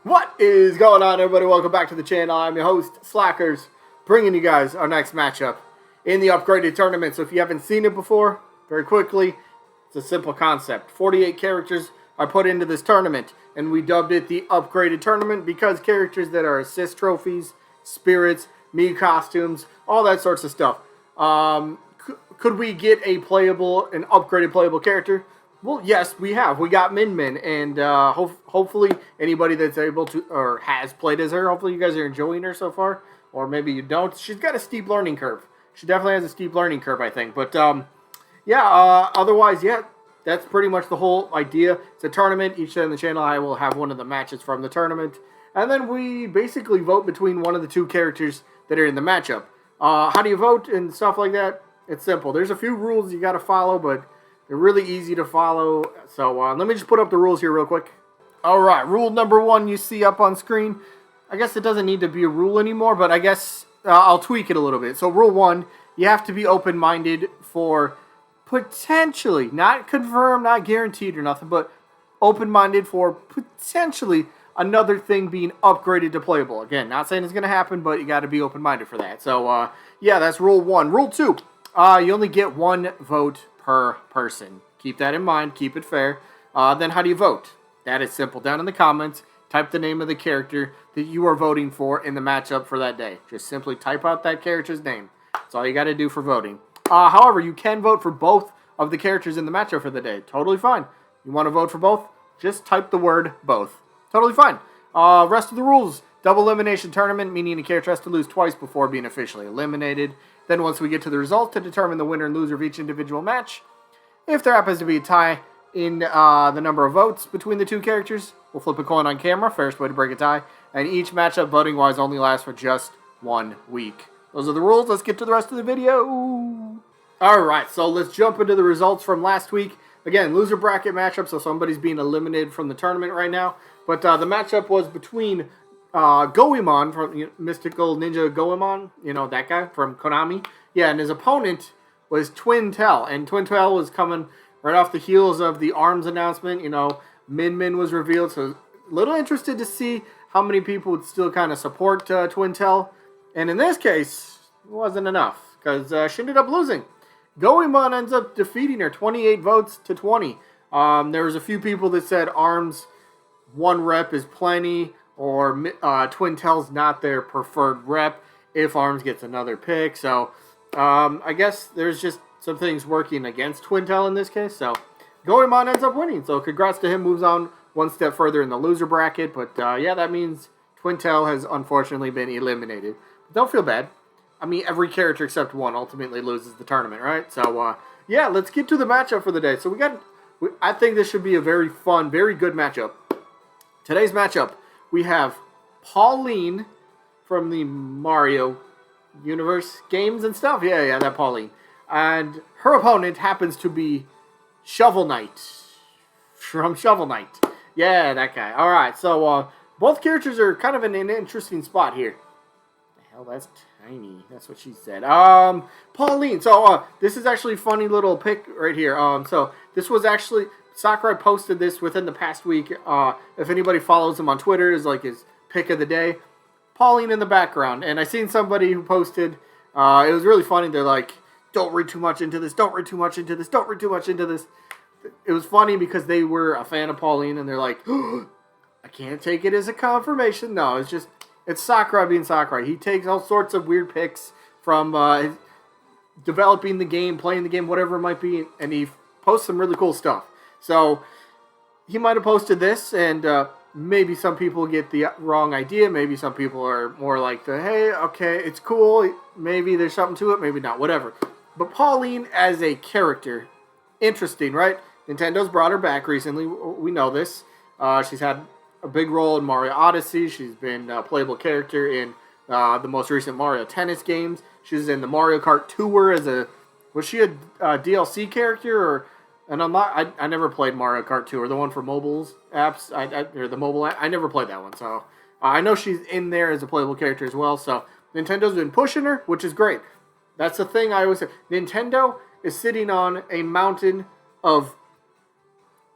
What is going on, everybody? Welcome back to the channel. I'm your host, Slackers, bringing you guys our next matchup in the upgraded tournament. So if you haven't seen it before, very quickly, it's a simple concept. 48 characters are put into this tournament, and we dubbed it the upgraded tournament because characters that are assist trophies, spirits, me costumes, all that sorts of stuff. Could we get an upgraded playable character? Well, yes, we have. We got Min Min, and hopefully anybody that's able to or has played as her, hopefully you guys are enjoying her so far, or maybe you don't. She's got a steep learning curve. She definitely has a steep learning curve, I think. But otherwise, yeah, that's pretty much the whole idea. It's a tournament. Each day on the channel, I will have one of the matches from the tournament, and then we basically vote between one of the two characters that are in the matchup. How do you vote and stuff like that? It's simple. There's a few rules you got to follow, but they're really easy to follow. So let me just put up the rules here real quick. Alright, rule number 1 you see up on screen. I guess it doesn't need to be a rule anymore, but I guess I'll tweak it a little bit. So rule 1, you have to be open-minded for potentially, not confirmed, not guaranteed or nothing, but open-minded for potentially another thing being upgraded to playable. Again, not saying it's going to happen, but you got to be open-minded for that. So yeah, that's rule 1. Rule 2, you only get one vote per person. Keep that in mind. Keep it fair. Then how do you vote? That is simple. Down in the comments, type the name of the character that you are voting for in the matchup for that day. Just simply type out that character's name. That's all you got to do for voting. However, you can vote for both of the characters in the matchup for the day. Totally fine. You want to vote for both? Just type the word both. Totally fine. Rest of the rules. Double elimination tournament, meaning a character has to lose twice before being officially eliminated. Then once we get to the results to determine the winner and loser of each individual match, if there happens to be a tie in the number of votes between the two characters, we'll flip a coin on camera, fairest way to break a tie, and each matchup voting-wise only lasts for just 1 week. Those are the rules. Let's get to the rest of the video. Alright, so let's jump into the results from last week. Again, loser bracket matchup, so somebody's being eliminated from the tournament right now. But the matchup was between Goemon from Mystical Ninja Goemon, you know, that guy from Konami. Yeah, and his opponent was Twintel, and Twintel was coming right off the heels of the ARMS announcement. You know, Min Min was revealed, so a little interested to see how many people would still kind of support Twintel. And in this case, it wasn't enough, because she ended up losing. Goemon ends up defeating her 28 votes to 20. There was a few people that said ARMS 1 rep is plenty, or Twintel's not their preferred rep if ARMS gets another pick. So I guess there's just some things working against Twintel in this case. So Goemon ends up winning. So congrats to him. Moves on one step further in the loser bracket. But yeah, that means Twintel has unfortunately been eliminated. But don't feel bad. I mean, every character except one ultimately loses the tournament, right? So yeah, let's get to the matchup for the day. So I think this should be a very fun, very good matchup. Today's matchup, we have Pauline from the Mario universe games and stuff. Yeah, that Pauline. And her opponent happens to be Shovel Knight from Shovel Knight. Yeah, that guy. All right, so both characters are kind of in an interesting spot here. The hell, that's tiny. That's what she said. Pauline. So this is actually a funny little pick right here. So this was actually Sakurai posted this within the past week. If anybody follows him on Twitter, is like his pick of the day. Pauline in the background, and I seen somebody who posted. It was really funny. They're like, "Don't read too much into this. Don't read too much into this. Don't read too much into this." It was funny because they were a fan of Pauline, and they're like, oh, "I can't take it as a confirmation." No, it's Sakurai being Sakurai. He takes all sorts of weird picks from developing the game, playing the game, whatever it might be, and he posts some really cool stuff. So he might have posted this, and maybe some people get the wrong idea. Maybe some people are more like hey, okay, it's cool. Maybe there's something to it. Maybe not. Whatever. But Pauline as a character, interesting, right? Nintendo's brought her back recently. We know this. She's had a big role in Mario Odyssey. She's been a playable character in the most recent Mario Tennis games. She's in the Mario Kart Tour was she a DLC character or? And I never played Mario Kart Tour, the one for mobiles apps, or the mobile app. I never played that one, so I know she's in there as a playable character as well. So Nintendo's been pushing her, which is great. That's the thing I always say. Nintendo is sitting on a mountain of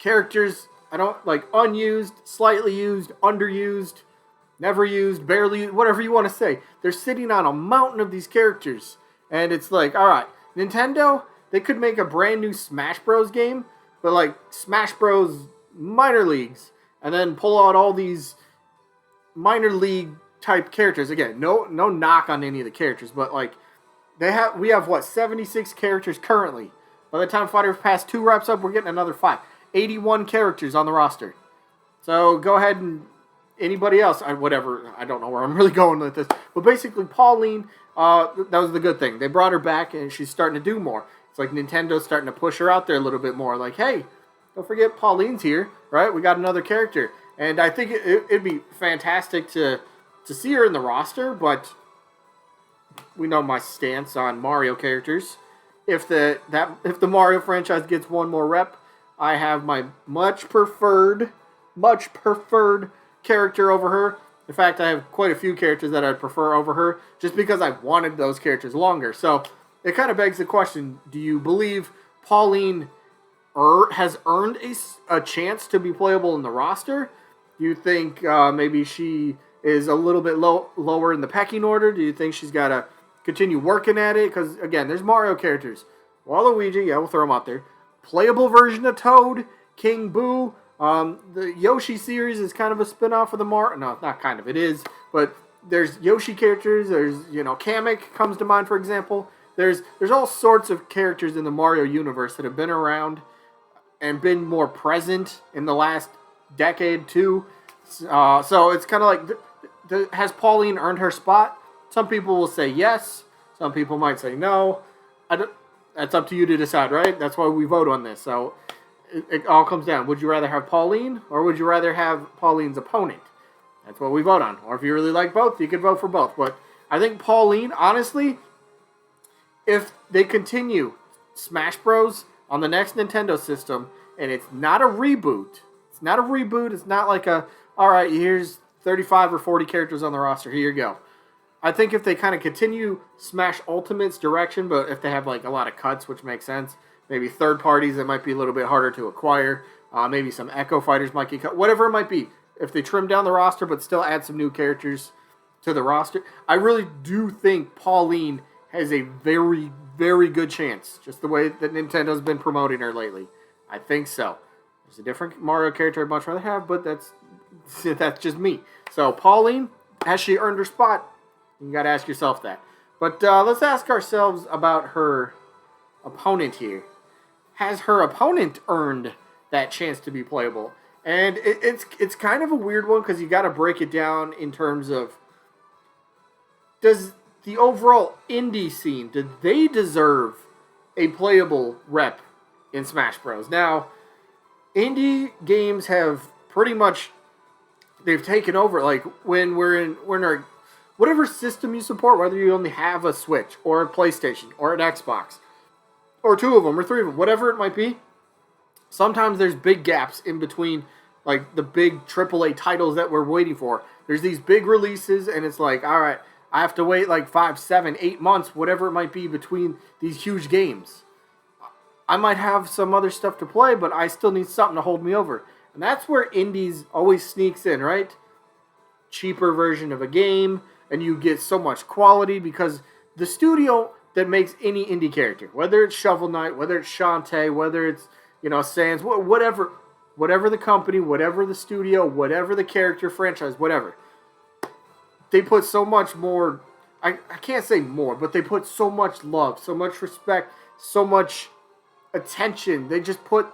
characters I don't like unused, slightly used, underused, never used, barely used, whatever you want to say. They're sitting on a mountain of these characters. And it's like, all right, Nintendo, they could make a brand new Smash Bros. Game, but like Smash Bros. Minor Leagues, and then pull out all these minor league type characters. Again, no knock on any of the characters, but like we have what, 76 characters currently. By the time Fighter Pass 2 wraps up, we're getting another 5. 81 characters on the roster. So go ahead and anybody else, whatever, I don't know where I'm really going with this, but basically Pauline, that was the good thing. They brought her back and she's starting to do more. It's like Nintendo's starting to push her out there a little bit more. Like, hey, don't forget Pauline's here, right? We got another character. And I think it'd be fantastic to see her in the roster, but we know my stance on Mario characters. If the Mario franchise gets one more rep, I have my much preferred character over her. In fact, I have quite a few characters that I'd prefer over her, just because I wanted those characters longer. So it kind of begs the question, do you believe Pauline has earned a chance to be playable in the roster? Do you think maybe she is a little bit lower in the pecking order? Do you think she's got to continue working at it? Because, again, there's Mario characters. Waluigi, yeah, we'll throw them out there. Playable version of Toad, King Boo. The Yoshi series is kind of a spin-off of the Mario. No, not kind of, it is. But there's Yoshi characters. There's, Kamek comes to mind, for example. There's all sorts of characters in the Mario universe that have been around and been more present in the last decade too. So it's kind of like, has Pauline earned her spot? Some people will say yes. Some people might say no. That's up to you to decide, right? That's why we vote on this. So it all comes down. Would you rather have Pauline, or would you rather have Pauline's opponent? That's what we vote on. Or if you really like both, you could vote for both. But I think Pauline, honestly, if they continue Smash Bros. On the next Nintendo system, and it's not a reboot. It's not like all right, here's 35 or 40 characters on the roster. Here you go. I think if they kind of continue Smash Ultimate's direction, but if they have like a lot of cuts, which makes sense, maybe third parties that might be a little bit harder to acquire, maybe some Echo Fighters might get cut, whatever it might be. If they trim down the roster, but still add some new characters to the roster, I really do think Pauline has a very, very good chance, just the way that Nintendo's been promoting her lately. I think so. There's a different Mario character I'd much rather have, but that's just me. So, Pauline, has she earned her spot? You got to ask yourself that. But let's ask ourselves about her opponent here. Has her opponent earned that chance to be playable? And it's kind of a weird one, because you got to break it down in terms of, does the overall indie scene, did they deserve a playable rep in Smash Bros? Now, indie games have pretty much, they've taken over. Like when we're in our, whatever system you support, whether you only have a Switch or a PlayStation or an Xbox or two of them or three of them, whatever it might be, sometimes there's big gaps in between, like the big AAA titles that we're waiting for. There's these big releases, and it's like, all right, I have to wait like 5, 7, 8 months, whatever it might be, between these huge games. I might have some other stuff to play, but I still need something to hold me over. And that's where indies always sneaks in, right? Cheaper version of a game, and you get so much quality because the studio that makes any indie character, whether it's Shovel Knight, whether it's Shantae, whether it's, Sans, whatever the company, whatever the studio, whatever the character franchise, whatever, they put so much more, I can't say more, but they put so much love, so much respect, so much attention. They just put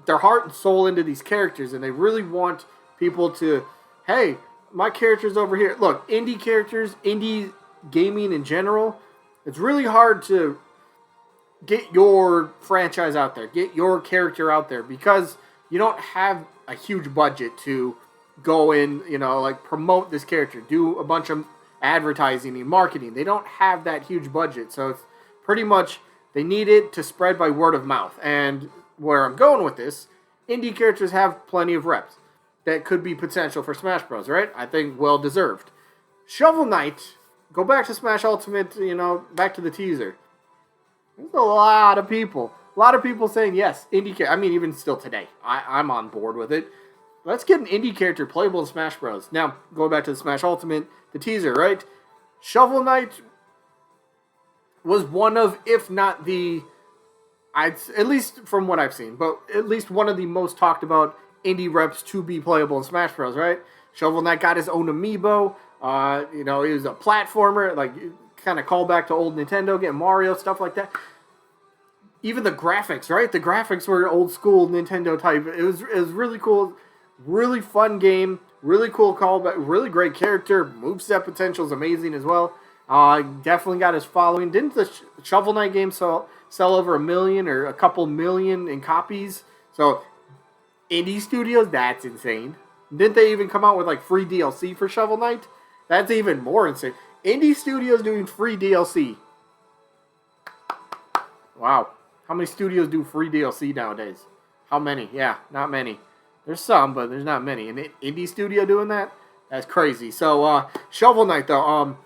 their heart and soul into these characters, and they really want people to, hey, my character's over here. Look, indie characters, indie gaming in general, it's really hard to get your franchise out there, get your character out there, because you don't have a huge budget to go in, promote this character, do a bunch of advertising and marketing. They don't have that huge budget, so it's pretty much, they need it to spread by word of mouth. And where I'm going with this, indie characters have plenty of reps that could be potential for Smash Bros, right? I think well deserved. Shovel Knight, go back to Smash Ultimate, back to the teaser. There's a lot of people saying yes, indie character. I mean, even still today, I'm on board with it. let's get an indie character playable in Smash Bros. Now, going back to the Smash Ultimate, the teaser, right? Shovel Knight was one of, if not the, at least from what I've seen, but at least one of the most talked about indie reps to be playable in Smash Bros, right? Shovel Knight got his own amiibo. He was a platformer, like kind of call back to old Nintendo, getting Mario, stuff like that. Even the graphics, right? The graphics were old school Nintendo type. It was really cool, really fun game, really cool callback, really great character. Moveset potential is amazing as well. Definitely got his following. Didn't the Shovel Knight game sell over 1 million or a couple million in copies? So indie studios, that's insane. Didn't they even come out with like free DLC for Shovel Knight? That's even more insane. Indie studios doing free DLC. Wow. How many studios do free DLC nowadays? How many? Yeah, not many. There's some, but there's not many. An indie studio doing that? That's crazy. So, Shovel Knight, though.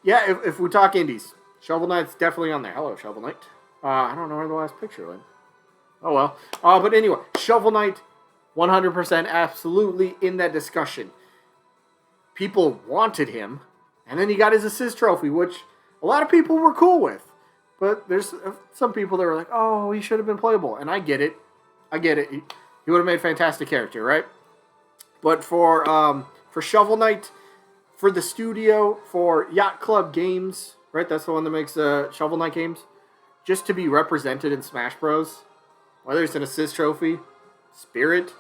Yeah, if we talk indies, Shovel Knight's definitely on there. Hello, Shovel Knight. I don't know where the last picture went. Oh, well. But anyway, Shovel Knight, 100% absolutely in that discussion. People wanted him, and then he got his assist trophy, which a lot of people were cool with. But there's some people that were like, oh, he should have been playable. And I get it. He would have made a fantastic character, right? But for Shovel Knight, for the studio, for Yacht Club Games, right? That's the one that makes Shovel Knight games. Just to be represented in Smash Bros. Whether it's an assist trophy, spirit,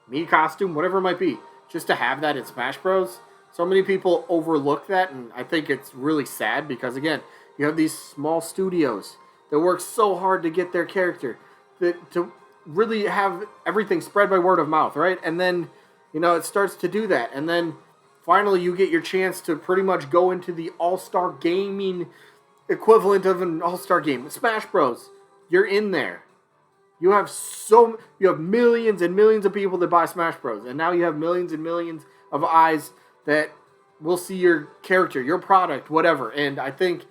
me costume, whatever it might be. Just to have that in Smash Bros. So many people overlook that, and I think it's really sad because, again, you have these small studios that work so hard to get their character, to really have everything spread by word of mouth, right? And then, it starts to do that. And then finally you get your chance to pretty much go into the all-star gaming equivalent of an all-star game. Smash Bros. You're in there. You have millions and millions of people that buy Smash Bros. And now you have millions and millions of eyes that will see your character, your product, whatever. And I think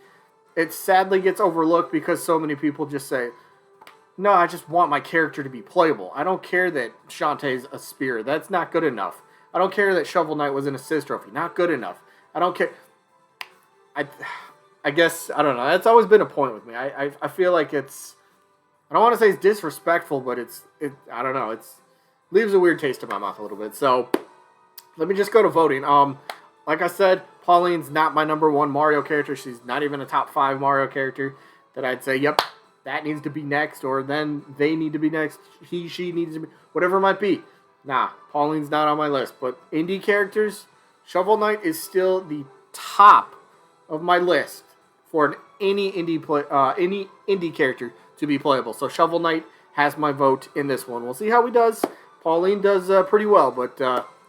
it sadly gets overlooked because so many people just say, no, I just want my character to be playable. I don't care that Shantae's a spear. That's not good enough. I don't care that Shovel Knight was an assist trophy. Not good enough. I don't care. I guess, I don't know. That's always been a point with me. I feel like it's, I don't want to say it's disrespectful, but I don't know. It's leaves a weird taste in my mouth a little bit. So let me just go to voting. Like I said, Pauline's not my number one Mario character. She's not even a top 5 Mario character that I'd say, yep, that needs to be next, or then they need to be next. She needs to be, whatever it might be. Nah, Pauline's not on my list. But indie characters, Shovel Knight is still the top of my list for any indie character to be playable. So Shovel Knight has my vote in this one. We'll see how he does. Pauline does pretty well, but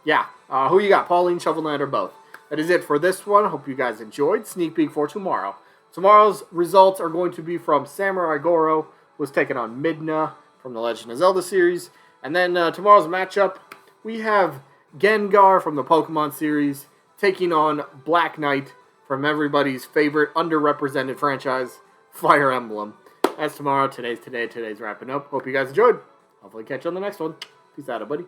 yeah. Who you got, Pauline, Shovel Knight, or both? That is it for this one. Hope you guys enjoyed. Sneak peek for tomorrow. Tomorrow's results are going to be from Samurai Goro, who was taking on Midna from the Legend of Zelda series. And then tomorrow's matchup, we have Gengar from the Pokemon series taking on Black Knight from everybody's favorite underrepresented franchise, Fire Emblem. That's tomorrow. Today's wrapping up. Hope you guys enjoyed. Hopefully catch you on the next one. Peace out, everybody.